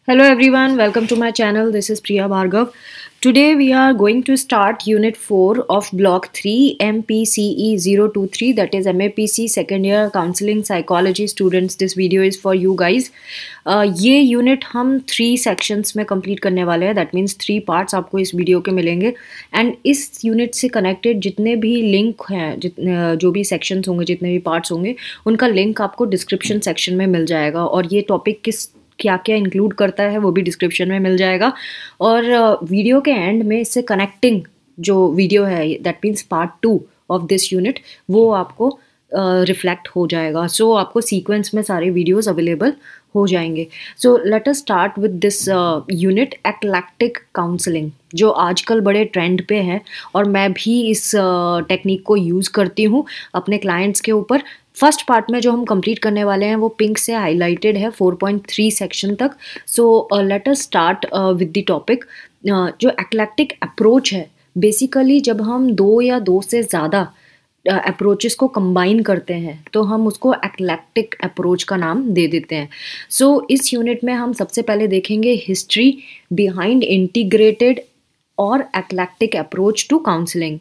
Hello everyone, welcome to my channel. This is Priya Bhargav. Today we are going to start Unit 4 of Block 3 MPCE 023, that is MAPC second year counseling psychology students. This video is for you guys. ये unit हम 3 sections में complete करने वाले हैं. That means 3 parts आपको इस video के मिलेंगे. एंड इस यूनिट से कनेक्टेड जितने भी लिंक हैं, जो भी सेक्शंस होंगे, जितने भी पार्ट्स होंगे, उनका लिंक आपको डिस्क्रिप्शन सेक्शन में मिल जाएगा. और ये टॉपिक क्या क्या इंक्लूड करता है वो भी डिस्क्रिप्शन में मिल जाएगा. और वीडियो के एंड में इससे कनेक्टिंग जो वीडियो है, that means part 2 of this unit, वो आपको रिफ्लेक्ट हो जाएगा. सो आपको सीक्वेंस में सारे वीडियोस अवेलेबल हो जाएंगे. So let us start with this unit eclectic counselling, जो आजकल बड़े ट्रेंड पे है और मैं भी इस टेक्निक को यूज़ करती हूँ अपने क्लाइंट्स के ऊपर. फर्स्ट पार्ट में जो हम कंप्लीट करने वाले हैं वो पिंक से हाईलाइटेड है 4.3 सेक्शन तक. So let us start with the topic. जो एक्लेक्टिक अप्रोच है, बेसिकली जब हम 2 या 2 से ज़्यादा अप्रोचेस को कंबाइन करते हैं तो हम उसको एक्लेक्टिक अप्रोच का नाम दे देते हैं. सो इस यूनिट में हम सबसे पहले देखेंगे हिस्ट्री बिहाइंड इंटीग्रेटेड और एक्लेक्टिक अप्रोच टू काउंसलिंग.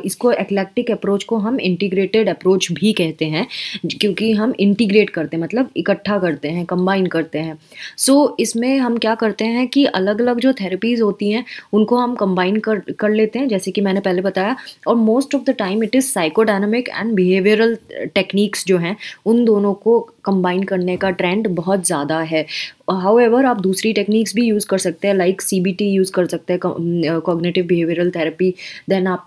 इसको एक्लेक्टिक अप्रोच को हम इंटीग्रेटेड अप्रोच भी कहते हैं, क्योंकि हम इंटीग्रेट करते हैं, मतलब इकट्ठा करते हैं, कंबाइन करते हैं. सो इसमें हम क्या करते हैं कि अलग अलग जो थेरेपीज़ होती हैं उनको हम कंबाइन कर लेते हैं, जैसे कि मैंने पहले बताया. और most of the time it is psychodynamic and behavioural techniques जो हैं, उन दोनों को कंबाइन करने का ट्रेंड बहुत ज़्यादा है. हाउएवर आप दूसरी टेक्निक्स भी यूज़ कर सकते हैं, लाइक CBT यूज़ कर सकते हैं, कॉग्निटिव बिहेवियरल थेरेपी. देन आप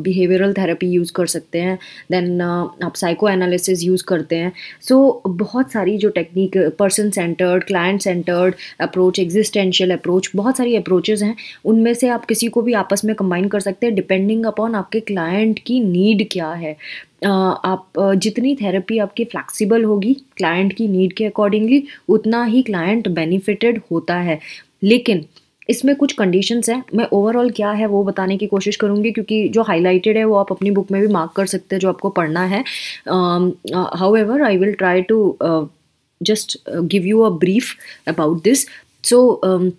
बिहेवियरल थेरेपी यूज़ कर सकते हैं. देन आप साइको एनालिसिस यूज़ करते हैं. सो बहुत सारी जो technique, person centred, client centred approach, existential approach, बहुत सारी अप्रोचेज़ हैं. उनमें से आप किसी को भी आपस में कंबाइन कर सकते हैं डिपेंडिंग अपॉन आपके क्लाइंट की नीड क्या है. आप जितनी थेरेपी आपकी फ्लैक्सिबल होगी क्लाइंट की नीड के अकॉर्डिंगली, उतना ही क्लाइंट बेनिफिटेड होता है. लेकिन इसमें कुछ कंडीशंस हैं. मैं ओवरऑल क्या है वो बताने की कोशिश करूँगी, क्योंकि जो हाईलाइटेड है वो आप अपनी बुक में भी मार्क कर सकते हैं जो आपको पढ़ना है. However I will try to just give you a brief about this. So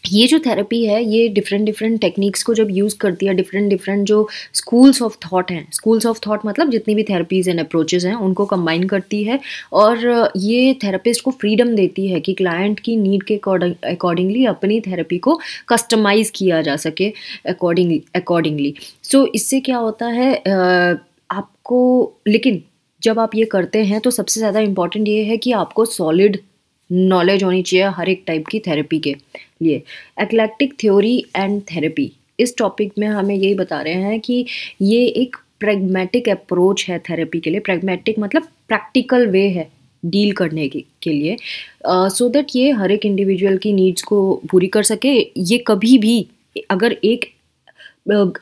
ये जो थेरेपी है ये डिफरेंट टेक्निक्स को जब यूज़ करती है, डिफरेंट जो स्कूल्स ऑफ थॉट हैं, स्कूल्स ऑफ थॉट मतलब जितनी भी थेरेपीज़ एंड अप्रोचेज़ हैं उनको कंबाइन करती है. और ये थेरेपिस्ट को फ्रीडम देती है कि क्लाइंट की नीड के अकॉर्डिंगली अपनी थेरेपी को कस्टमाइज़ किया जा सके अकॉर्डिंगली. सो इससे क्या होता है आपको, लेकिन जब आप ये करते हैं तो सबसे ज़्यादा इम्पॉर्टेंट ये है कि आपको सॉलिड नॉलेज होनी चाहिए हर एक टाइप की थेरेपी के लिए. एक्लेक्टिक थ्योरी एंड थेरेपी, इस टॉपिक में हमें यही बता रहे हैं कि ये एक प्रैग्मेटिक अप्रोच है थेरेपी के लिए. प्रैग्मेटिक मतलब प्रैक्टिकल वे है डील करने के लिए, सो दैट ये हर एक इंडिविजुअल की नीड्स को पूरी कर सके. ये कभी भी, अगर एक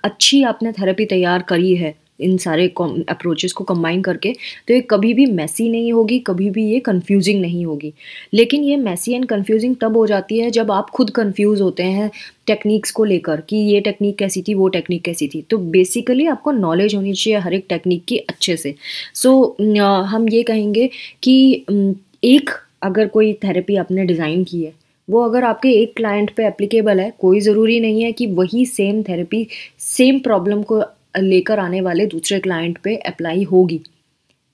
अच्छी आपने थेरेपी तैयार करी है इन सारे अप्रोचेस को कंबाइन करके, तो ये कभी भी मैसी नहीं होगी, कभी भी ये कंफ्यूजिंग नहीं होगी. लेकिन ये मैसी एंड कंफ्यूजिंग तब हो जाती है जब आप खुद कंफ्यूज होते हैं टेक्निक्स को लेकर कि ये टेक्निक कैसी थी, वो टेक्निक कैसी थी. तो बेसिकली आपको नॉलेज होनी चाहिए हर एक टेक्निक की अच्छे से. सो हम ये कहेंगे कि एक अगर कोई थेरेपी आपने डिज़ाइन की है, वो अगर आपके एक क्लाइंट पे एप्लीकेबल है, कोई ज़रूरी नहीं है कि वही सेम थेरेपी सेम प्रॉब्लम को लेकर आने वाले दूसरे क्लाइंट पे अप्लाई होगी.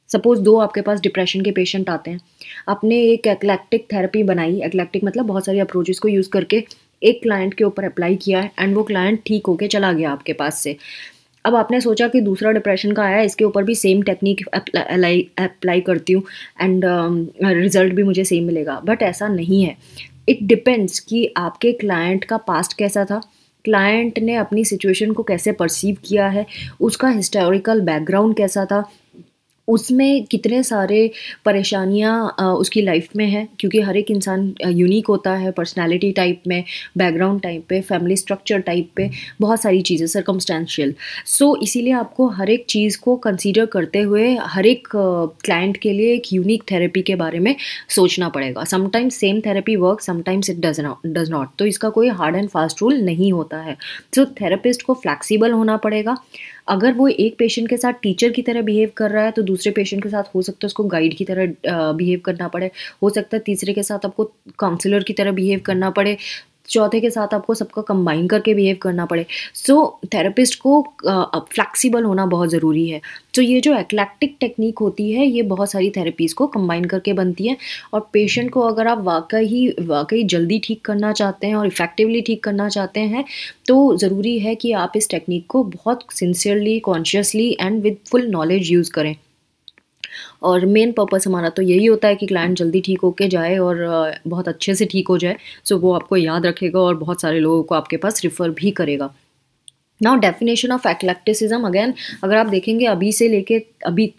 सपोज़ 2 आपके पास डिप्रेशन के पेशेंट आते हैं, आपने एक एक्लेक्टिक थेरेपी बनाई, एक्लेक्टिक मतलब बहुत सारी अप्रोचेस को यूज़ करके एक क्लाइंट के ऊपर अप्लाई किया है एंड वो क्लाइंट ठीक होके चला गया आपके पास से. अब आपने सोचा कि दूसरा डिप्रेशन का आया, इसके ऊपर भी सेम टेक्निक अप्लाई करती हूँ एंड रिज़ल्ट भी मुझे सेम मिलेगा. बट ऐसा नहीं है. इट डिपेंड्स कि आपके क्लाइंट का पास्ट कैसा था, क्लाइंट ने अपनी सिचुएशन को कैसे परसीव किया है, उसका हिस्टोरिकल बैकग्राउंड कैसा था, उसमें कितने सारे परेशानियाँ उसकी लाइफ में है, क्योंकि हर एक इंसान यूनिक होता है पर्सनालिटी टाइप में, बैकग्राउंड टाइप पे, फैमिली स्ट्रक्चर टाइप पे, बहुत सारी चीज़ें सर्कमस्टेंशियल. सो इसीलिए आपको हर एक चीज़ को कंसीडर करते हुए हर एक क्लाइंट के लिए एक यूनिक थेरेपी के बारे में सोचना पड़ेगा. Sometimes same therapy work, sometimes it does not. तो इसका कोई हार्ड एंड फास्ट रूल नहीं होता है. सो थेरेपिस्ट को फ्लैक्सीबल होना पड़ेगा. अगर वो एक पेशेंट के साथ टीचर की तरह बिहेव कर रहा है तो दूसरे पेशेंट के साथ हो सकता है उसको गाइड की तरह बिहेव करना पड़े, हो सकता है तीसरे के साथ आपको काउंसलर की तरह बिहेव करना पड़े, चौथे के साथ आपको सबका कंबाइन करके बिहेव करना पड़े। सो थेरेपिस्ट को फ्लेक्सिबल होना बहुत ज़रूरी है। तो ये जो एक्लेक्टिक टेक्निक होती है ये बहुत सारी थेरेपीज़ को कंबाइन करके बनती है, और पेशेंट को अगर आप वाकई जल्दी ठीक करना चाहते हैं और इफ़ेक्टिवली ठीक करना चाहते हैं तो ज़रूरी है कि आप इस टेक्निक को बहुत sincerely, consciously and with full knowledge use करें। और मेन पर्पस हमारा तो यही होता है कि क्लाइंट जल्दी ठीक होके जाए और बहुत अच्छे से ठीक हो जाए। सो वो आपको याद रखेगा और बहुत सारे लोगों को आपके पास रिफ़र भी करेगा। Now definition of eclecticism, again अगर आप देखेंगे अभी से लेके अभी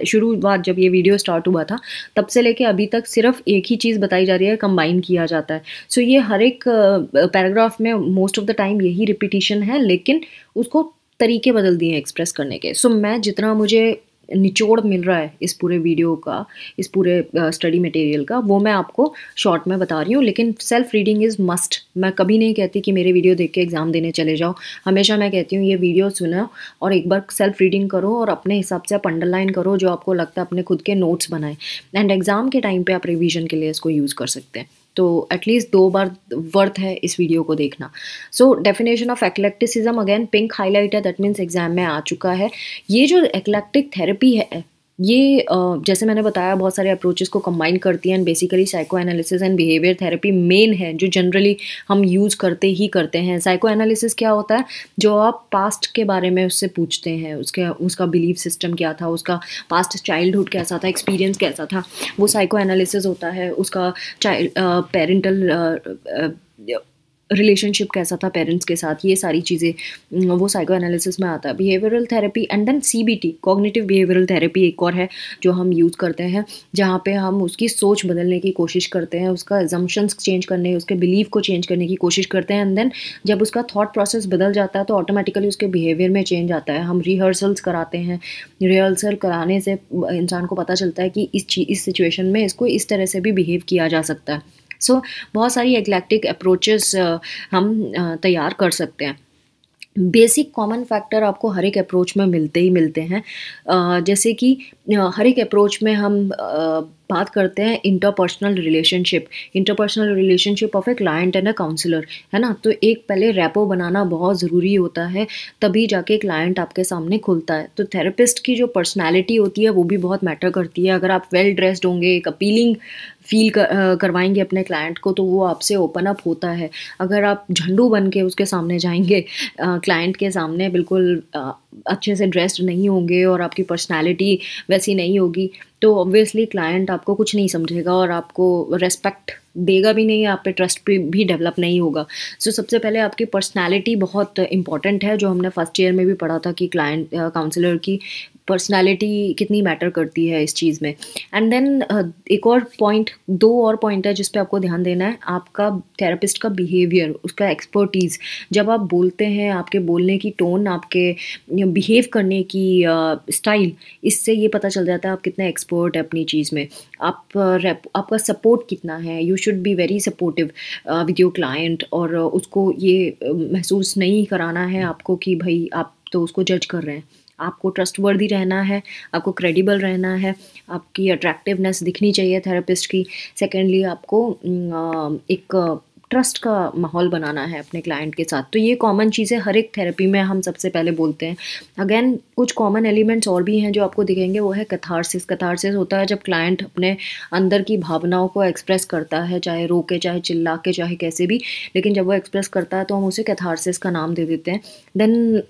शुरुआत जब ये वीडियो स्टार्ट हुआ था तब से लेके अभी तक सिर्फ एक ही चीज़ बताई जा रही है, कंबाइन किया जाता है। सो ये हर एक पैराग्राफ में मोस्ट ऑफ द टाइम यही रिपीटिशन है, लेकिन उसको तरीके बदल दिए हैं एक्सप्रेस करने के। सो मैं जितना मुझे निचोड़ मिल रहा है इस पूरे वीडियो का, इस पूरे स्टडी मटेरियल का, वो मैं आपको शॉर्ट में बता रही हूँ। लेकिन सेल्फ रीडिंग इज़ मस्ट। मैं कभी नहीं कहती कि मेरे वीडियो देख के एग्ज़ाम देने चले जाओ। हमेशा मैं कहती हूँ ये वीडियो सुनो और एक बार सेल्फ रीडिंग करो और अपने हिसाब से आप अंडरलाइन करो जो आपको लगता है, अपने खुद के नोट्स बनाएं, एंड एग्ज़ाम के टाइम पे आप रिवीजन के लिए इसको यूज़ कर सकते हैं। तो एटलीस्ट 2 बार वर्थ है इस वीडियो को देखना। So definition of eclecticism, again pink highlight है, दैट मीन्स एग्जाम में आ चुका है। ये जो एक्लेक्टिक थेरेपी है ये जैसे मैंने बताया बहुत सारे अप्रोचेस को कंबाइन करती है, and basically psycho analysis and behaviour therapy main है जो जनरली हम यूज़ करते हैं। साइको एनालिसिस क्या होता है, जो आप पास्ट के बारे में उससे पूछते हैं, उसका बिलीफ सिस्टम क्या था, उसका पास्ट चाइल्डहुड कैसा था, एक्सपीरियंस कैसा था, वो साइको एनालिसिस होता है। उसका पेरेंटल रिलेशनशिप कैसा था पेरेंट्स के साथ, ये सारी चीज़ें वो साइको एनालिसिस में आता है। Behavioural therapy and then CBT, cognitive behavioural therapy एक और है जो हम यूज़ करते हैं, जहाँ पे हम उसकी सोच बदलने की कोशिश करते हैं, उसका एजम्पशंस चेंज करने, उसके बिलीव को चेंज करने की कोशिश करते हैं, एंड देन जब उसका थॉट प्रोसेस बदल जाता है तो ऑटोमेटिकली उसके बिहेवियर में चेंज आता है। हम रिहर्सल्स कराते हैं, रिहर्सल कराने से इंसान को पता चलता है कि इस सिचुएशन में इसको इस तरह से भी बिहेव किया जा सकता है। सो बहुत सारी एक्लेक्टिक अप्रोचेस हम तैयार कर सकते हैं। बेसिक कॉमन फैक्टर आपको हर एक अप्रोच में मिलते ही मिलते हैं। जैसे कि हर एक अप्रोच में हम बात करते हैं interpersonal relationship of a client and a counsellor, है ना। तो एक पहले रैपो बनाना बहुत ज़रूरी होता है, तभी जाके क्लाइंट आपके सामने खुलता है। तो थेरेपिस्ट की जो पर्सनैलिटी होती है वो भी बहुत मैटर करती है। अगर आप वेल ड्रेस्ड होंगे, एक अपीलिंग फील करवाएंगे अपने क्लाइंट को, तो वो आपसे ओपन अप होता है। अगर आप झंडू बन के उसके सामने जाएंगे, क्लाइंट के सामने बिल्कुल अच्छे से ड्रेस्ड नहीं होंगे और आपकी पर्सनैलिटी वैसी नहीं होगी, तो ऑब्वियसली क्लाइंट आपको कुछ नहीं समझेगा और आपको रेस्पेक्ट देगा भी नहीं, आप पे ट्रस्ट भी डेवलप नहीं होगा। सो सबसे पहले आपकी पर्सनालिटी बहुत इंपॉर्टेंट है, जो हमने फर्स्ट ईयर में भी पढ़ा था कि क्लाइंट काउंसलर की पर्सनालिटी कितनी मैटर करती है इस चीज़ में। एंड देन एक और पॉइंट, 2 और पॉइंट है जिस पे आपको ध्यान देना है, आपका थेरेपिस्ट का बिहेवियर, उसका एक्सपर्टीज़। जब आप बोलते हैं, आपके बोलने की टोन, आपके बिहेव करने की स्टाइल, इससे ये पता चल जाता है आप कितने एक्सपर्ट है अपनी चीज़ में। आपका सपोर्ट कितना है। You should be very supportive with your client, और उसको ये महसूस नहीं कराना है आपको कि भाई आप तो उसको जज कर रहे हैं। आपको ट्रस्टवर्दी रहना है, आपको क्रेडिबल रहना है, आपकी अट्रैक्टिवनेस दिखनी चाहिए थेरेपिस्ट की। सेकेंडली आपको एक ट्रस्ट का माहौल बनाना है अपने क्लाइंट के साथ। तो ये कॉमन चीज़ें हर एक थेरेपी में हम सबसे पहले बोलते हैं। अगेन कुछ कॉमन एलिमेंट्स और भी हैं जो आपको दिखेंगे, वो है कैथारसिस। कैथारसिस होता है जब क्लाइंट अपने अंदर की भावनाओं को एक्सप्रेस करता है, चाहे रो के, चाहे चिल्ला के, चाहे कैसे भी, लेकिन जब वो एक्सप्रेस करता है तो हम उसे कैथारसिस का नाम दे देते हैं। देन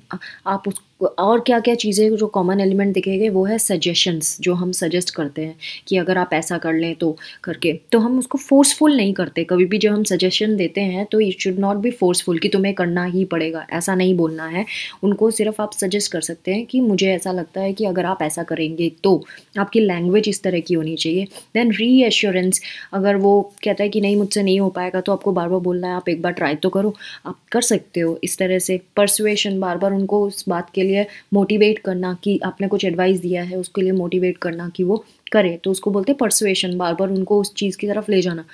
आप उस और क्या क्या चीज़ें जो कॉमन एलिमेंट दिखेंगे, वो है सजेशंस, जो हम सजेस्ट करते हैं कि अगर आप ऐसा कर लें तो करके। तो हम उसको फोर्सफुल नहीं करते कभी भी। जब हम सजेशन देते हैं तो it should not be forceful कि तुम्हें करना ही पड़ेगा, ऐसा नहीं बोलना है उनको। सिर्फ आप सजेस्ट कर सकते हैं कि मुझे ऐसा लगता है कि अगर आप ऐसा करेंगे तो। आपकी लैंग्वेज इस तरह की होनी चाहिए। देन रीएश्योरेंस, अगर वो कहता है कि नहीं मुझसे नहीं हो पाएगा, तो आपको बार बार बोलना है आप एक बार ट्राई तो करो, आप कर सकते हो, इस तरह से। परसुएशन, बार बार उनको उस बात के लिए मोटिवेट करना कि आपने कुछ एडवाइस दिया है, उसके लिए मोटिवेट करना कि वो करे, तो उसको बोलते हैं परसुएशन। बार बार उनको उस चीज़ की तरफ ले जाना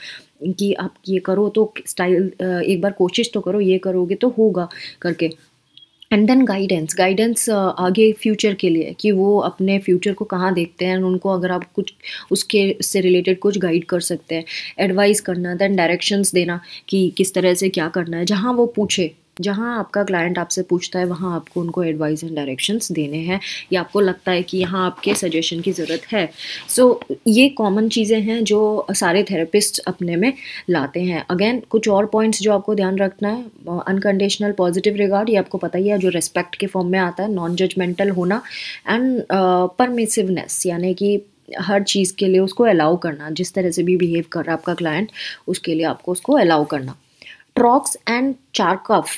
कि आप ये करो तो स्टाइल, एक बार कोशिश तो करो, ये करोगे तो होगा करके। एंड देन गाइडेंस, गाइडेंस आगे फ्यूचर के लिए कि वो अपने फ्यूचर को कहाँ देखते हैं, उनको अगर आप कुछ उसके से रिलेटेड कुछ गाइड कर सकते हैं, एडवाइस करना, देन डायरेक्शंस देना कि किस तरह से क्या करना है, जहाँ वो पूछे, जहाँ आपका क्लाइंट आपसे पूछता है वहाँ आपको उनको एडवाइस एंड डायरेक्शंस देने हैं, या आपको लगता है कि यहाँ आपके सजेशन की ज़रूरत है। सो ये कॉमन चीज़ें हैं जो सारे थेरेपिस्ट अपने में लाते हैं। अगेन कुछ और पॉइंट्स जो आपको ध्यान रखना है, अनकंडीशनल पॉजिटिव रिगार्ड, ये आपको पता ही है, जो रिस्पेक्ट के फॉर्म में आता है, नॉन जजमेंटल होना, एंड परमिसिवनेस, यानी कि हर चीज़ के लिए उसको अलाउ करना, जिस तरह से भी बिहेव कर रहा है आपका क्लाइंट उसके लिए आपको उसको अलाउ करना। ट्रॉक्स एंड चारकॉफ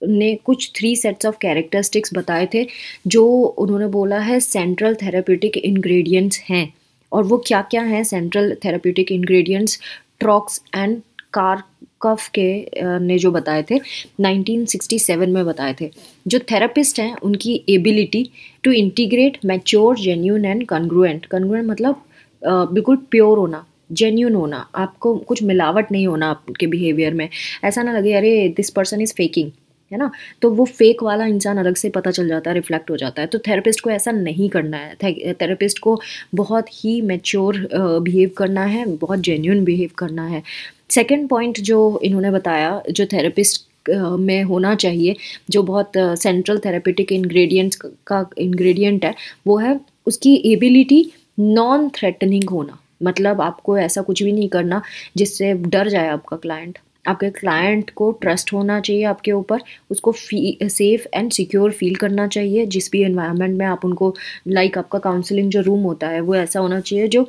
ने कुछ 3 सेट्स ऑफ कैरेक्टरिस्टिक्स बताए थे जो उन्होंने बोला है सेंट्रल थेरेप्यूटिक इंग्रेडिएंट्स हैं। और वो क्या क्या हैं सेंट्रल थेरेप्यूटिक इंग्रेडिएंट्स, ट्रॉक्स एंड कारकॉफ के ने जो बताए थे 1967 में बताए थे। जो थेरेपिस्ट हैं उनकी ability to integrate mature, genuine and congruent, congruent मतलब बिल्कुल प्योर होना, जेन्यून होना, आपको कुछ मिलावट नहीं होना आपके बिहेवियर में, ऐसा ना लगे अरे दिस पर्सन इज़ फेकिंग, है ना, तो वो फेक वाला इंसान अलग से पता चल जाता है, रिफ्लेक्ट हो जाता है। तो थेरेपिस्ट को ऐसा नहीं करना है, थेरेपिस्ट को बहुत ही मैच्योर बिहेव करना है, बहुत जेन्यून बिहेव करना है। सेकंड पॉइंट जो इन्होंने बताया जो थेरेपिस्ट में होना चाहिए, जो बहुत सेंट्रल थेरेपेटिक इंग्रेडिएंट्स का इंग्रेडिएंट है, वो है उसकी एबिलिटी नॉन थ्रेटनिंग होना। मतलब आपको ऐसा कुछ भी नहीं करना जिससे डर जाए आपका क्लाइंट। आपके क्लाइंट को ट्रस्ट होना चाहिए आपके ऊपर, उसको सेफ एंड सिक्योर फील करना चाहिए जिस भी एनवायरनमेंट में आप उनको, लाइक आपका काउंसलिंग जो रूम होता है वो ऐसा होना चाहिए जो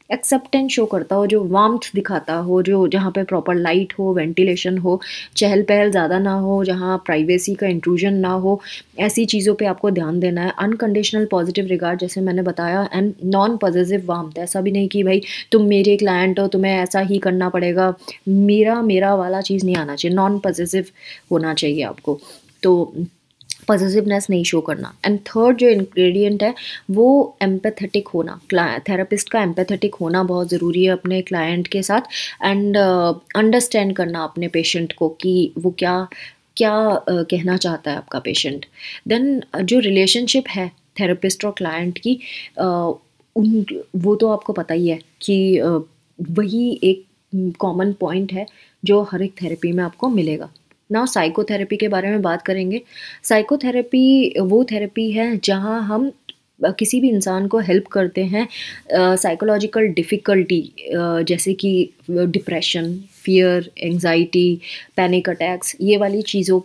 एक्सेप्टेंस शो करता हो, जो वार्मथ दिखाता हो, जो जहाँ पे प्रॉपर लाइट हो, वेंटिलेशन हो, चहल पहल ज़्यादा ना हो, जहाँ प्राइवेसी का इंट्रूजन ना हो, ऐसी चीज़ों पे आपको ध्यान देना है। अनकंडीशनल पॉजिटिव रिगार्ड जैसे मैंने बताया, एंड नॉन पॉजिटिव वार्मथ, ऐसा भी नहीं कि भाई तुम मेरे क्लाइंट हो तुम्हें ऐसा ही करना पड़ेगा, मेरा मेरा वाला चीज़ नहीं आना चाहिए, नॉन पॉजिटिव होना चाहिए आपको, तो पॉजिटिवनेस नहीं शो करना। एंड थर्ड जो इंग्रेडिएंट है वो एम्पैथेटिक होना, थेरेपिस्ट का एम्पैथेटिक होना बहुत ज़रूरी है अपने क्लाइंट के साथ, एंड अंडरस्टैंड करना अपने पेशेंट को कि वो क्या क्या कहना चाहता है आपका पेशेंट। देन जो रिलेशनशिप है थेरेपिस्ट और क्लाइंट की, उन वो तो आपको पता ही है कि वही एक कॉमन पॉइंट है जो हर एक थेरेपी में आपको मिलेगा। नाउ साइकोथेरेपी के बारे में बात करेंगे। साइकोथेरेपी वो थेरेपी है जहाँ हम किसी भी इंसान को हेल्प करते हैं साइकोलॉजिकल डिफ़िकल्टी, जैसे कि depression, fear, anxiety, panic attacks, ये वाली चीज़ों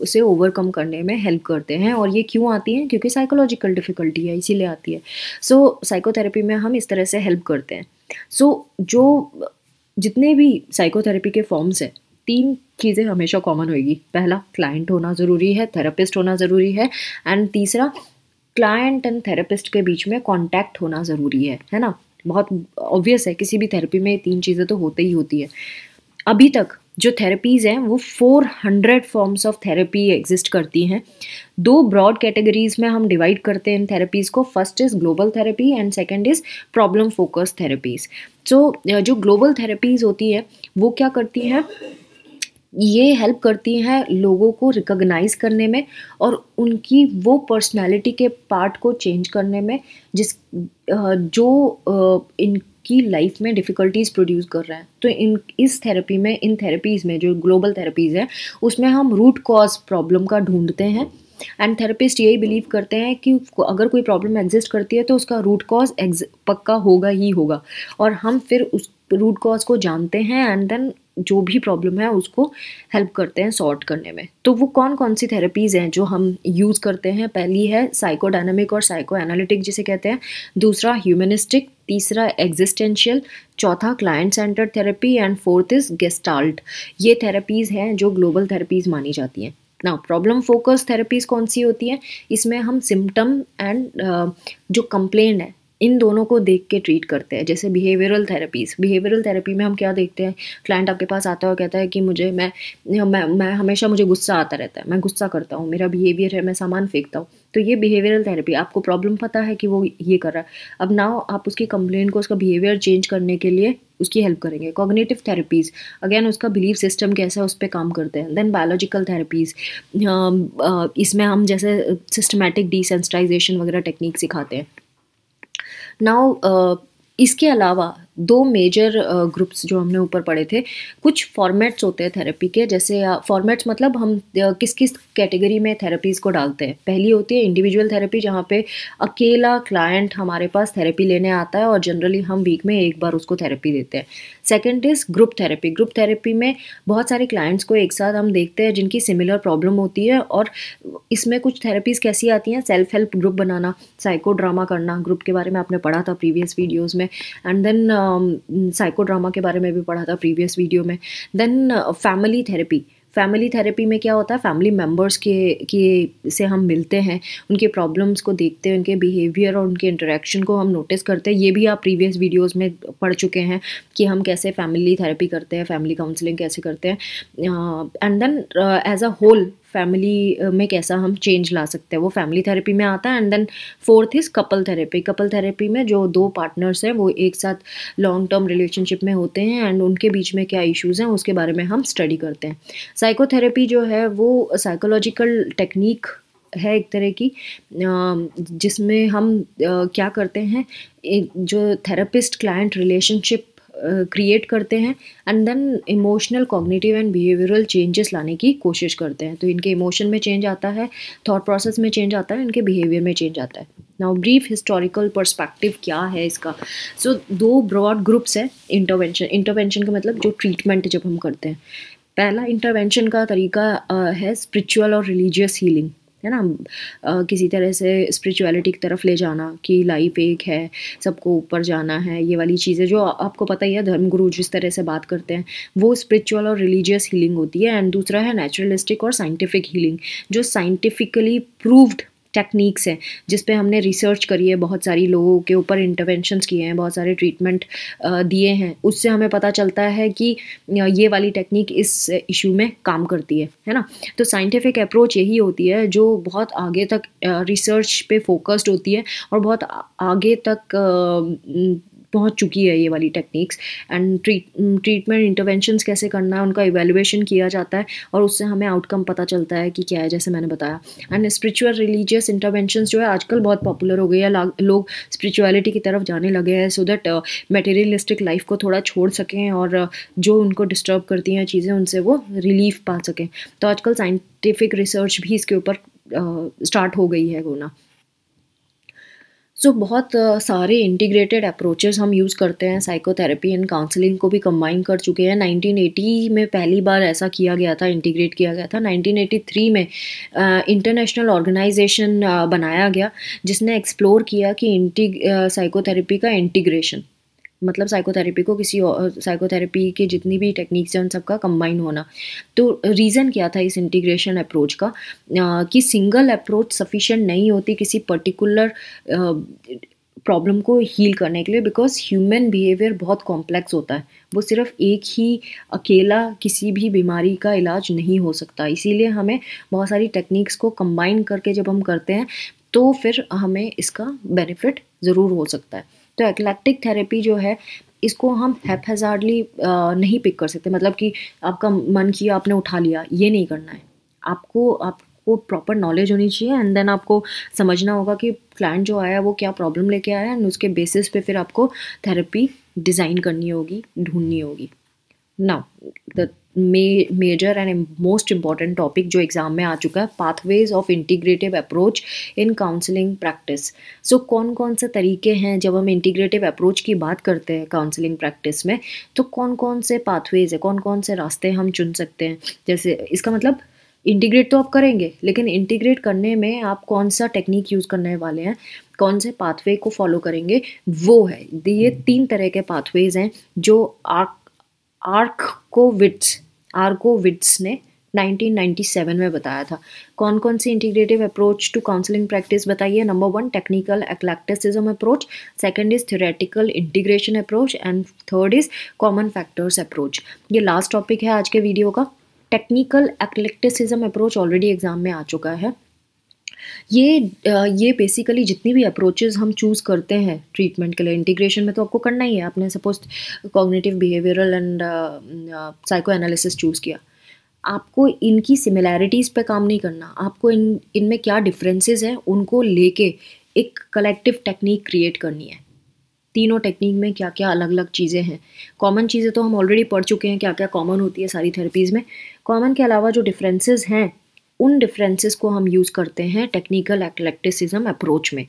से ओवरकम करने में हेल्प करते हैं। और ये क्यों आती हैं? क्योंकि साइकोलॉजिकल डिफ़िकल्टी है, इसीलिए आती है। सो साइकोथेरेपी में हम इस तरह से हेल्प करते हैं। सो जो जितने भी साइकोथेरेपी के फॉर्म्स हैं, 3 चीज़ें हमेशा कॉमन होगी। पहला, क्लाइंट होना ज़रूरी है, थेरेपिस्ट होना ज़रूरी है, एंड तीसरा, क्लाइंट एंड थेरेपिस्ट के बीच में कॉन्टैक्ट होना ज़रूरी है ना। बहुत ऑब्वियस है, किसी भी थेरेपी में 3 चीज़ें तो होती ही होती है। अभी तक जो थेरेपीज़ हैं वो 400 फॉर्म्स ऑफ थेरेपी एग्जिस्ट करती हैं। 2 ब्रॉड कैटेगरीज में हम डिवाइड करते हैं इन थेरेपीज़ को। First is global therapy and second is problem focus therapies. So जो ग्लोबल थेरेपीज़ होती है वो क्या करती हैं, ये हेल्प करती हैं लोगों को रिकॉग्नाइज करने में और उनकी वो पर्सनालिटी के पार्ट को चेंज करने में जो इनकी लाइफ में डिफ़िकल्टीज प्रोड्यूस कर रहा है। तो इस थेरेपी में, इन थेरेपीज़ में जो ग्लोबल थेरेपीज़ है उसमें हम रूट कॉज प्रॉब्लम का ढूंढते हैं। एंड थेरेपिस्ट यही बिलीव करते हैं कि अगर कोई प्रॉब्लम एग्जिस्ट करती है तो उसका रूट कॉज पक्का होगा ही होगा, और हम फिर उस रूट कॉज को जानते हैं एंड देन जो भी प्रॉब्लम है उसको हेल्प करते हैं सॉर्ट करने में। तो वो कौन कौन सी थेरेपीज़ हैं जो हम यूज़ करते हैं? पहली है साइकोडायनामिक और साइको एनालिटिक जिसे कहते हैं, दूसरा ह्यूमनिस्टिक, तीसरा एग्जिस्टेंशियल, चौथा client centred therapy, and fourth is gestalt. ये थेरेपीज़ हैं जो ग्लोबल थेरेपीज़ मानी जाती हैं। नाउ प्रॉब्लम फोकस थेरेपीज़ कौन सी होती हैं? इसमें हम सिम्टम एंड जो कंप्लेंट है इन दोनों को देख के ट्रीट करते हैं। जैसे बिहेवियरल थेरेपी में हम क्या देखते हैं, क्लाइंट आपके पास आता है और कहता है कि मैं हमेशा मुझे गुस्सा आता रहता है, मैं गुस्सा करता हूँ, मेरा बिहेवियर है, मैं सामान फेंकता हूँ। तो ये बिहेवियरल थेरेपी, आपको प्रॉब्लम पता है कि वो ये कर रहा है, अब नाउ आप उसकी कंप्लेंट को, उसका बिहेवियर चेंज करने के लिए उसकी हेल्प करेंगे। कॉग्निटिव थेरेपीज, अगेन उसका बिलीफ सिस्टम कैसा है उस पर काम करते हैं। देन बायोलॉजिकल थेरेपीज, इसमें हम जैसे सिस्टमैटिक डिसेंसिटाइजेशन वगैरह टेक्निक सिखाते हैं। नाउ इसके अलावा दो मेजर ग्रुप्स जो हमने ऊपर पढ़े थे, कुछ फॉर्मेट्स होते हैं थेरेपी के। जैसे फॉर्मेट्स मतलब हम किस किस कैटेगरी में थेरेपीज़ को डालते हैं। पहली होती है इंडिविजुअल थेरेपी, जहाँ पे अकेला क्लाइंट हमारे पास थेरेपी लेने आता है और जनरली हम वीक में एक बार उसको थेरेपी देते हैं। Second is group therapy. Group therapy में बहुत सारे क्लाइंट्स को एक साथ हम देखते हैं जिनकी सिमिलर प्रॉब्लम होती है, और इसमें कुछ थेरेपीज़ कैसी आती हैं, सेल्फ हेल्प ग्रुप बनाना, साइको ड्रामा करना, ग्रुप के बारे में आपने पढ़ा था प्रीवियस वीडियोज़ में, एंड देन साइको ड्रामा के बारे में भी पढ़ा था प्रीवियस वीडियो में। देन फैमिली थेरेपी में क्या होता है, फैमिली मेम्बर्स के से हम मिलते हैं, उनके प्रॉब्लम्स को देखते हैं, उनके बिहेवियर और उनके इंटरेक्शन को हम नोटिस करते हैं। ये भी आप प्रीवियस वीडियोस में पढ़ चुके हैं कि हम कैसे फैमिली थेरेपी करते हैं, फैमिली काउंसलिंग कैसे करते हैं, and then as a whole family में कैसा हम चेंज ला सकते हैं, वो फैमिली थेरेपी में आता है। And then fourth is couple therapy. Couple therapy में जो दो पार्टनर्स हैं वो एक साथ लॉन्ग टर्म रिलेशनशिप में होते हैं एंड उनके बीच में क्या इश्यूज़ हैं उसके बारे में हम स्टडी करते हैं। साइकोथेरेपी जो है वो साइकोलॉजिकल टेक्निक है एक तरह की, जिसमें हम क्या करते हैं, जो थेरेपिस्ट क्लाइंट रिलेशनशिप क्रिएट करते हैं and then emotional, cognitive and behavioural changes लाने की कोशिश करते हैं। तो इनके इमोशन में चेंज आता है, थॉट प्रोसेस में चेंज आता है, इनके बिहेवियर में चेंज आता है। नाउ ब्रीफ हिस्टोरिकल पर्सपेक्टिव क्या है इसका। सो दो ब्रॉड ग्रुप्स है इंटरवेंशन का मतलब जो ट्रीटमेंट जब हम करते हैं। पहला इंटरवेंशन का तरीका है स्पिरिचुअल और रिलीजियस हीलिंग, है ना, किसी तरह से स्पिरिचुअलिटी की तरफ ले जाना कि लाइफ एक है, सबको ऊपर जाना है, ये वाली चीज़ें जो आपको पता ही है, धर्मगुरु जिस तरह से बात करते हैं, वो स्पिरिचुअल और रिलीजियस हीलिंग होती है। एंड दूसरा है नेचुरलिस्टिक और साइंटिफिक हीलिंग, जो साइंटिफिकली प्रूव्ड टेक्निक्स हैं, जिस पे हमने रिसर्च करी है, बहुत सारी लोगों के ऊपर इंटरवेंशंस किए हैं, बहुत सारे ट्रीटमेंट दिए हैं, उससे हमें पता चलता है कि ये वाली टेक्निक इस इशू में काम करती है ना। तो साइंटिफिक अप्रोच यही होती है जो बहुत आगे तक रिसर्च पे फोकस्ड होती है और बहुत आगे तक पहुंच चुकी है ये वाली टेक्निक्स। एंड ट्रीटमेंट इंटरवेंशंस कैसे करना है, उनका इवैल्यूएशन किया जाता है और उससे हमें आउटकम पता चलता है कि क्या है, जैसे मैंने बताया। एंड स्पिरिचुअल रिलीजियस इंटरवेंशंस जो है आजकल बहुत पॉपुलर हो गई है, लोग स्पिरिचुअलिटी की तरफ जाने लगे हैं सो दैट मटेरियलिस्टिक लाइफ को थोड़ा छोड़ सकें और जो उनको डिस्टर्ब करती हैं चीज़ें उनसे वो रिलीफ पा सकें। तो आजकल साइंटिफिक रिसर्च भी इसके ऊपर स्टार्ट हो गई है होना। सो बहुत सारे इंटीग्रेटेड अप्रोचेस हम यूज़ करते हैं, साइकोथेरेपी एंड काउंसलिंग को भी कंबाइन कर चुके हैं। 1980 में पहली बार ऐसा किया गया था, इंटीग्रेट किया गया था। 1983 में इंटरनेशनल ऑर्गेनाइजेशन बनाया गया जिसने एक्सप्लोर किया कि साइकोथेरेपी का इंटीग्रेशन मतलब साइकोथेरेपी को किसी साइकोथेरेपी के जितनी भी टेक्निक्स हैं उन सबका कंबाइन होना। तो रीज़न क्या था इस इंटीग्रेशन अप्रोच का, कि सिंगल अप्रोच सफिशिएंट नहीं होती किसी पर्टिकुलर प्रॉब्लम को हील करने के लिए, बिकॉज ह्यूमन बिहेवियर बहुत कॉम्प्लेक्स होता है, वो सिर्फ एक ही अकेला किसी भी बीमारी का इलाज नहीं हो सकता। इसीलिए हमें बहुत सारी टेक्निक्स को कंबाइन करके जब हम करते हैं तो फिर हमें इसका बेनिफिट ज़रूर हो सकता है। तो एक्लेक्टिक थेरेपी जो है इसको हम हैपहैज़ार्डली नहीं पिक कर सकते, मतलब कि आपका मन किया आपने उठा लिया, ये नहीं करना है। आपको प्रॉपर नॉलेज होनी चाहिए एंड देन आपको समझना होगा कि क्लाइंट जो आया वो क्या प्रॉब्लम लेके आया एंड उसके बेसिस पे फिर आपको थेरेपी डिज़ाइन करनी होगी, ढूंढनी होगी। Now the major and most important topic जो एग्जाम में आ चुका है, pathways of integrative approach in counselling practice. So कौन कौन से तरीके हैं, जब हम इंटीग्रेटिव अप्रोच की बात करते हैं काउंसलिंग प्रैक्टिस में, तो कौन कौन से पाथवेज है, कौन कौन से रास्ते हम चुन सकते हैं। जैसे इसका मतलब इंटीग्रेट तो आप करेंगे, लेकिन इंटीग्रेट करने में आप कौन सा टेक्निक यूज़ करने वाले हैं, कौन से पाथवे को फॉलो करेंगे, वो है। ये 3 तरह के पाथवेज हैं जो आर्कोविट्स ने 1997 में बताया था। कौन कौन सी integrative approach to counselling practice बताइए? Number 1 technical eclecticism approach, second is theoretical integration approach and third is common factors approach. ये लास्ट टॉपिक है आज के वीडियो का। Technical eclecticism approach already exam में आ चुका है। ये बेसिकली जितनी भी अप्रोचेस हम चूज़ करते हैं ट्रीटमेंट के लिए, इंटीग्रेशन में तो आपको करना ही है। आपने suppose cognitive behavioural and psycho analysis choose किया, आपको इनकी सिमिलैरिटीज़ पे काम नहीं करना, आपको इनमें क्या डिफरेंसेस हैं उनको लेके एक कलेक्टिव टेक्निक क्रिएट करनी है। तीनों टेक्निक में क्या क्या अलग अलग चीज़ें हैं। कॉमन चीज़ें तो हम ऑलरेडी पढ़ चुके हैं, क्या क्या कॉमन होती है सारी थेरेपीज़ में। कॉमन के अलावा जो डिफरेंसेस हैं उन डिफरेंसेस को हम यूज़ करते हैं टेक्निकल एक्लेक्टिसिज्म अप्रोच में।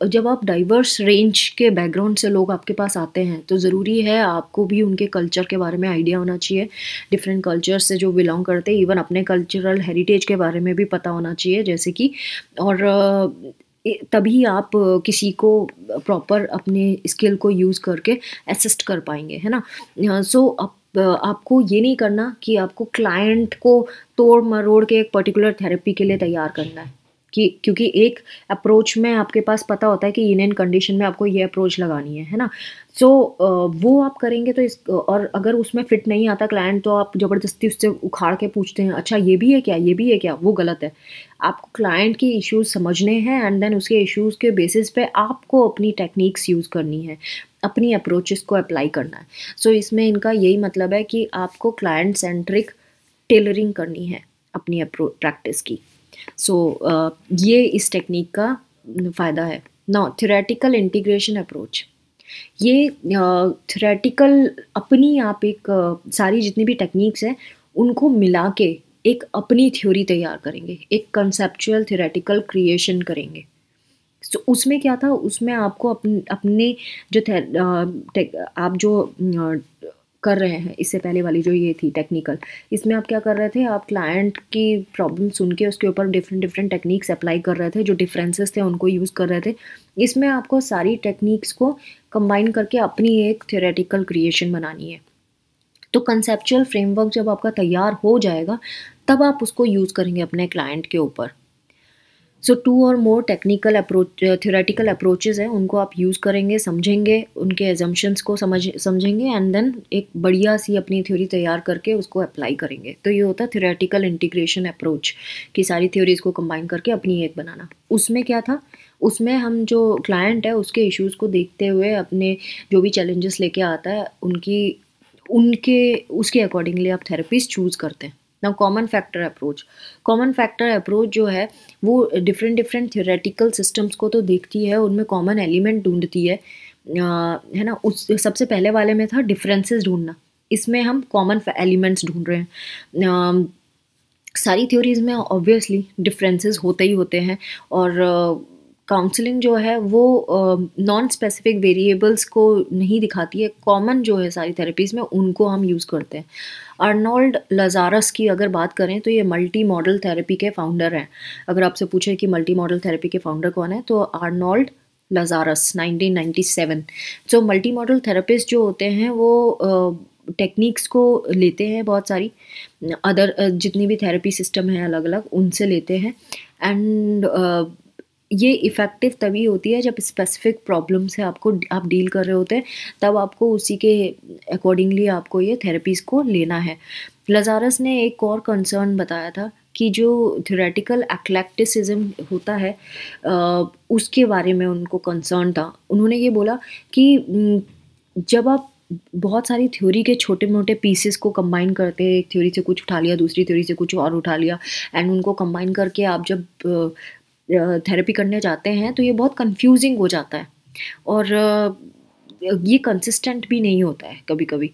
जब आप डाइवर्स रेंज के बैकग्राउंड से लोग आपके पास आते हैं तो ज़रूरी है आपको भी उनके कल्चर के बारे में आइडिया होना चाहिए, डिफरेंट कल्चर से जो बिलोंग करते हैं, इवन अपने कल्चरल हेरिटेज के बारे में भी पता होना चाहिए जैसे कि, और तभी आप किसी को प्रॉपर अपने स्किल को यूज़ करके असिस्ट कर पाएंगे, है ना। आपको ये नहीं करना कि आपको क्लाइंट को तोड़ मरोड़ के एक पर्टिकुलर थेरेपी के लिए तैयार करना है, क्योंकि एक अप्रोच में आपके पास पता होता है कि इन कंडीशन में आपको ये अप्रोच लगानी है ना। वो आप करेंगे तो और अगर उसमें फिट नहीं आता क्लाइंट तो आप ज़बरदस्ती उससे उखाड़ के पूछते हैं अच्छा ये भी है क्या, ये भी है क्या, वो गलत है। आपको क्लाइंट की इश्यूज समझने हैं एंड देन उसके इश्यूज के बेसिस पे आपको अपनी टेक्निक्स यूज़ करनी है, अपनी अप्रोचेस को अप्लाई करना है। इसमें इनका यही मतलब है कि आपको क्लाइंट सेंट्रिक टेलरिंग करनी है अपनी प्रैक्टिस की। ये इस टेक्निक का फ़ायदा है। नाउ थ्योरेटिकल इंटीग्रेशन अप्रोच, ये थ्योरेटिकल अपनी आप एक सारी जितनी भी टेक्निक्स हैं उनको मिला के एक अपनी थ्योरी तैयार करेंगे, एक कंसेप्चुअल थ्योरेटिकल क्रिएशन करेंगे। उसमें क्या था, उसमें आपको अपने जो आप जो कर रहे हैं, इससे पहले वाली जो ये थी टेक्निकल, इसमें आप क्या कर रहे थे, आप क्लाइंट की प्रॉब्लम सुन के उसके ऊपर डिफरेंट टेक्निक्स अप्लाई कर रहे थे, जो डिफरेंसेस थे उनको यूज़ कर रहे थे। इसमें आपको सारी टेक्निक्स को कंबाइन करके अपनी एक थ्योरेटिकल क्रिएशन बनानी है। तो कंसेप्चुअल फ्रेमवर्क जब आपका तैयार हो जाएगा तब आप उसको यूज़ करेंगे अपने क्लाइंट के ऊपर। 2 और मोर टेक्निकल थ्योरेटिकल अप्रोचेज़ हैं, उनको आप यूज़ करेंगे, समझेंगे, उनके एजम्पशंस को समझेंगे एंड देन एक बढ़िया सी अपनी थ्योरी तैयार करके उसको अप्लाई करेंगे। तो ये होता है थ्योरेटिकल इंटीग्रेशन अप्रोच, कि सारी थ्योरीज को कंबाइन करके अपनी एक बनाना। उसमें क्या था, उसमें हम जो क्लाइंट है उसके इश्यूज़ को देखते हुए अपने जो भी चैलेंजेस लेके आता है उसके अकॉर्डिंगली आप थेरेपीज चूज़ करते हैं। ना कॉमन फैक्टर अप्रोच जो है वो डिफरेंट थ्योरेटिकल सिस्टम्स को तो देखती है, उनमें कॉमन एलिमेंट ढूंढती है ना। उस सबसे पहले वाले में था डिफरेंसेस ढूंढना, इसमें हम कॉमन एलिमेंट्स ढूंढ रहे हैं। सारी थ्योरीज में ऑब्वियसली डिफरेंसेस होते ही होते हैं, और काउंसलिंग जो है वो नॉन स्पेसिफिक वेरिएबल्स को नहीं दिखाती है, कॉमन जो है सारी थेरेपीज़ में उनको हम यूज़ करते हैं। अर्नोल्ड लजारस की अगर बात करें तो ये मल्टी मॉडल थेरेपी के फाउंडर हैं। अगर आपसे पूछे कि मल्टी मॉडल थेरेपी के फाउंडर कौन है तो Arnold Lazarus 1997। Multi modal therapist जो होते हैं वो टेक्निक्स को लेते हैं, बहुत सारी अदर जितनी भी थेरेपी सिस्टम है अलग अलग उनसे लेते हैं, एंड ये इफ़ेक्टिव तभी होती है जब स्पेसिफिक प्रॉब्लम से आप डील कर रहे होते हैं, तब आपको उसी के अकॉर्डिंगली आपको ये थेरेपीज़ को लेना है। लजारस ने एक और कंसर्न बताया था कि जो थ्योरेटिकल एक्लेक्टिसिज्म होता है उसके बारे में उनको कंसर्न था। उन्होंने ये बोला कि जब आप बहुत सारी थ्योरी के छोटे मोटे पीसेस को कंबाइन करते हैं, एक थ्योरी से कुछ उठा लिया, दूसरी थ्योरी से कुछ और उठा लिया, एंड उनको कंबाइन करके आप जब थेरेपी करने जाते हैं तो ये बहुत कंफ्यूजिंग हो जाता है, और ये कंसिस्टेंट भी नहीं होता है कभी कभी।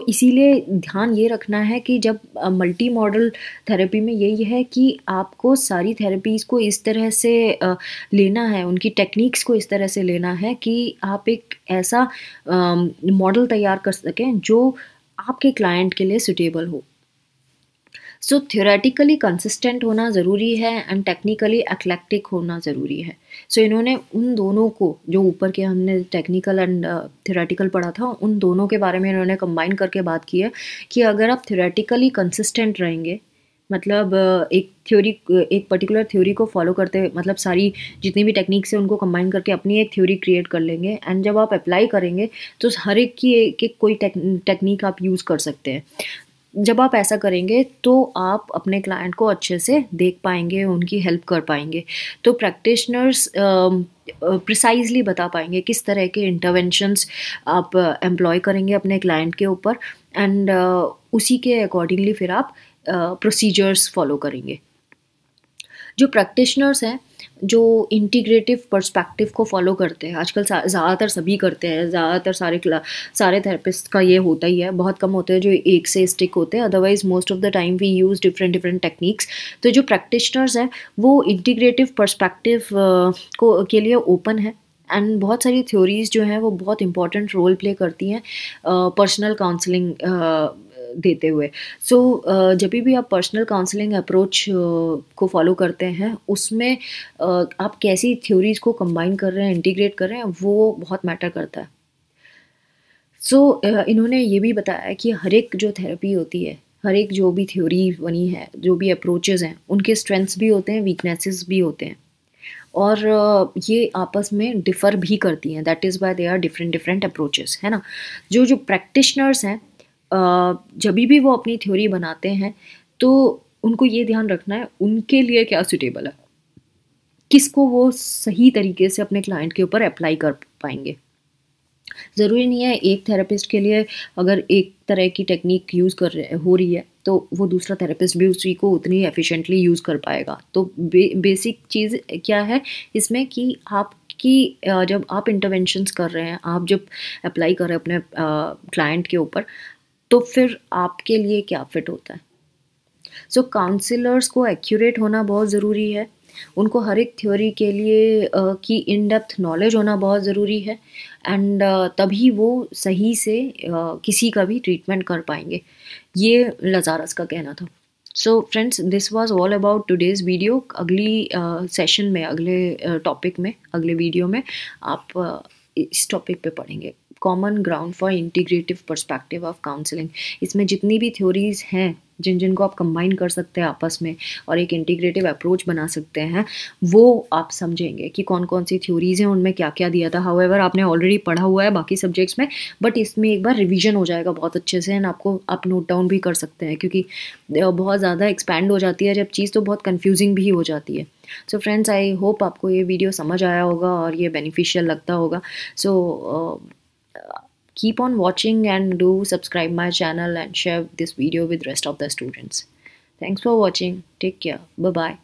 इसीलिए ध्यान ये रखना है कि जब मल्टी मॉडल थेरेपी में यही है कि आपको सारी थेरेपीज़ को इस तरह से लेना है, उनकी टेक्निक्स को इस तरह से लेना है कि आप एक ऐसा मॉडल तैयार कर सकें जो आपके क्लाइंट के लिए सुटेबल हो। सो थ्योरेटिकली कंसिस्टेंट होना ज़रूरी है एंड टेक्निकली एक्लेक्टिक होना ज़रूरी है। सो इन्होंने उन दोनों को, जो ऊपर के हमने टेक्निकल एंड थ्योरेटिकल पढ़ा था, उन दोनों के बारे में इन्होंने कंबाइन करके बात की है कि अगर आप थ्योरेटिकली कंसिस्टेंट रहेंगे, मतलब एक पर्टिकुलर थ्योरी को फॉलो करते हुए, मतलब सारी जितनी भी टेक्निक्स है उनको कंबाइन करके अपनी एक थ्योरी क्रिएट कर लेंगे, एंड जब आप अप्लाई करेंगे तो हर एक की एक एक कोई टेक्निक आप यूज़ कर सकते हैं। जब आप ऐसा करेंगे तो आप अपने क्लाइंट को अच्छे से देख पाएंगे, उनकी हेल्प कर पाएंगे। तो प्रैक्टिशनर्स प्रिसाइजली बता पाएंगे किस तरह के इंटरवेंशंस आप एम्प्लॉय करेंगे अपने क्लाइंट के ऊपर, एंड उसी के अकॉर्डिंगली फिर आप प्रोसीजर्स फॉलो करेंगे। जो प्रैक्टिशनर्स हैं, जो इंटीग्रेटिव पर्सपेक्टिव को फॉलो करते हैं, आजकल ज़्यादातर सभी करते हैं, ज़्यादातर सारे थेरेपिस्ट का ये होता ही है, बहुत कम होते हैं जो एक से स्टिक होते हैं, otherwise most of the time we use different techniques. तो जो प्रैक्टिशनर्स हैं वो इंटीग्रेटिव पर्सपेक्टिव के लिए ओपन है, एंड बहुत सारी थ्योरीज जो हैं वो बहुत इंपॉर्टेंट रोल प्ले करती हैं पर्सनल काउंसलिंग देते हुए। सो जब भी आप पर्सनल काउंसलिंग अप्रोच को फॉलो करते हैं, उसमें आप कैसी थ्योरीज को कंबाइन कर रहे हैं, इंटीग्रेट कर रहे हैं, वो बहुत मैटर करता है। सो इन्होंने ये भी बताया कि हर एक जो थेरेपी होती है, हर एक जो भी थ्योरी बनी है, जो भी अप्रोचेज़ हैं, उनके स्ट्रेंथ्स भी होते हैं, वीकनेसेस भी होते हैं, और ये आपस में डिफ़र भी करती हैं। That is why they are different approaches, है ना। जो प्रैक्टिशनर्स हैं, जब भी वो अपनी थ्योरी बनाते हैं तो उनको ये ध्यान रखना है उनके लिए क्या सूटेबल है, किसको वो सही तरीके से अपने क्लाइंट के ऊपर अप्लाई कर पाएंगे। ज़रूरी नहीं है एक थेरेपिस्ट के लिए अगर एक तरह की टेक्निक यूज़ हो रही है तो वो दूसरा थेरेपिस्ट भी उसी को उतनी एफिशिएंटली यूज़ कर पाएगा। तो बेसिक चीज़ क्या है इसमें कि जब आप इंटरवेंशंस कर रहे हैं, आप जब अप्लाई कर रहे हैं अपने क्लाइंट के ऊपर, तो फिर आपके लिए क्या फिट होता है। सो काउंसलर्स को एक्यूरेट होना बहुत ज़रूरी है, उनको हर एक थ्योरी के लिए की इन डेप्थ नॉलेज होना बहुत ज़रूरी है, एंड तभी वो सही से किसी का भी ट्रीटमेंट कर पाएंगे। ये लजारस का कहना था। So friends, this was all about today's video. अगली सेशन में, अगले टॉपिक में, अगले वीडियो में आप इस टॉपिक पे पढ़ेंगे, common ground for integrative perspective of counselling. इसमें जितनी भी थ्योरीज हैं जिनको आप कंबाइन कर सकते हैं आपस में और एक इंटीग्रेटिव अप्रोच बना सकते हैं, वो आप समझेंगे कि कौन कौन सी थ्योरीज हैं, उनमें क्या क्या दिया था। हाउएवर आपने ऑलरेडी पढ़ा हुआ है बाकी सब्जेक्ट्स में, बट इसमें एक बार रिवीजन हो जाएगा बहुत अच्छे से, एंड आपको आप नोट डाउन भी कर सकते हैं, क्योंकि बहुत ज़्यादा एक्सपैंड हो जाती है जब चीज़, तो बहुत कन्फ्यूजिंग भी हो जाती है। सो फ्रेंड्स, आई होप आपको ये वीडियो समझ आया होगा और ये बेनिफिशियल लगता होगा। सो keep on watching and do subscribe my channel and share this video with rest of the students. Thanks for watching. Take care. Bye bye.